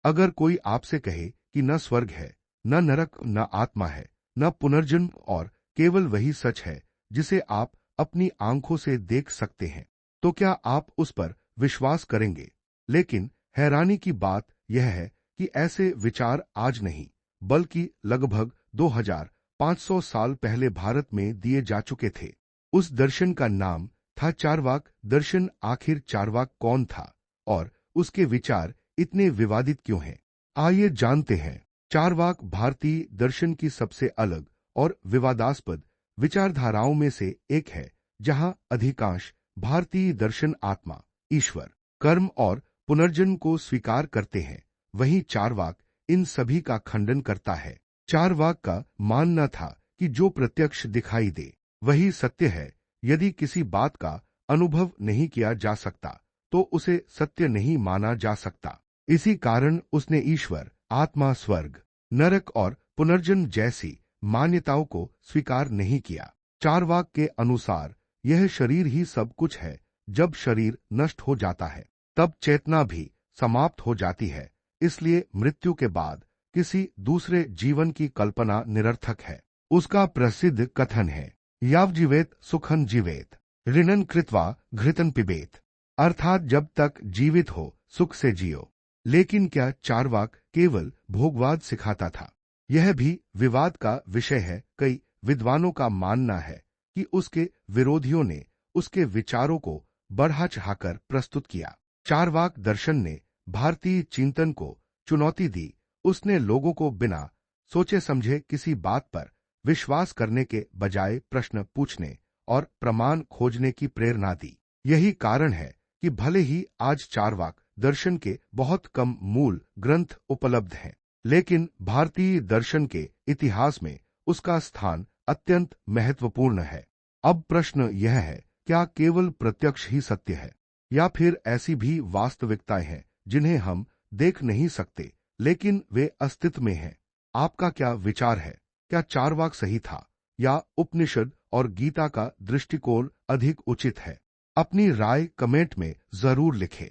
अगर कोई आपसे कहे कि न स्वर्ग है, न नरक, न आत्मा है, न पुनर्जन्म, और केवल वही सच है जिसे आप अपनी आंखों से देख सकते हैं, तो क्या आप उस पर विश्वास करेंगे? लेकिन हैरानी की बात यह है कि ऐसे विचार आज नहीं, बल्कि लगभग 2500 साल पहले भारत में दिए जा चुके थे। उस दर्शन का नाम था चारवाक दर्शन। आखिर चारवाक कौन था और उसके विचार इतने विवादित क्यों हैं? आइए जानते हैं। चारवाक भारतीय दर्शन की सबसे अलग और विवादास्पद विचारधाराओं में से एक है, जहां अधिकांश भारतीय दर्शन आत्मा, ईश्वर, कर्म और पुनर्जन्म को स्वीकार करते हैं, वहीं चारवाक इन सभी का खंडन करता है। चारवाक का मानना था कि जो प्रत्यक्ष दिखाई दे वही सत्य है। यदि किसी बात का अनुभव नहीं किया जा सकता तो उसे सत्य नहीं माना जा सकता। इसी कारण उसने ईश्वर, आत्मा, स्वर्ग, नरक और पुनर्जन्म जैसी मान्यताओं को स्वीकार नहीं किया। चारवाक के अनुसार यह शरीर ही सब कुछ है। जब शरीर नष्ट हो जाता है तब चेतना भी समाप्त हो जाती है। इसलिए मृत्यु के बाद किसी दूसरे जीवन की कल्पना निरर्थक है। उसका प्रसिद्ध कथन है, यावजीवेत सुखं जीवेत, ऋणन कृत्वा घृतन पिबेत, अर्थात जब तक जीवित हो सुख से जियो। लेकिन क्या चारवाक केवल भोगवाद सिखाता था? यह भी विवाद का विषय है। कई विद्वानों का मानना है कि उसके विरोधियों ने उसके विचारों को बढ़ा चढ़ाकर प्रस्तुत किया। चारवाक दर्शन ने भारतीय चिंतन को चुनौती दी। उसने लोगों को बिना सोचे समझे किसी बात पर विश्वास करने के बजाय प्रश्न पूछने और प्रमाण खोजने की प्रेरणा दी। यही कारण है कि भले ही आज चारवाक दर्शन के बहुत कम मूल ग्रंथ उपलब्ध हैं, लेकिन भारतीय दर्शन के इतिहास में उसका स्थान अत्यंत महत्वपूर्ण है। अब प्रश्न यह है, क्या केवल प्रत्यक्ष ही सत्य है, या फिर ऐसी भी वास्तविकताएं हैं जिन्हें हम देख नहीं सकते लेकिन वे अस्तित्व में हैं? आपका क्या विचार है? क्या चारवाक सही था या उपनिषद और गीता का दृष्टिकोण अधिक उचित है? अपनी राय कमेंट में जरूर लिखें।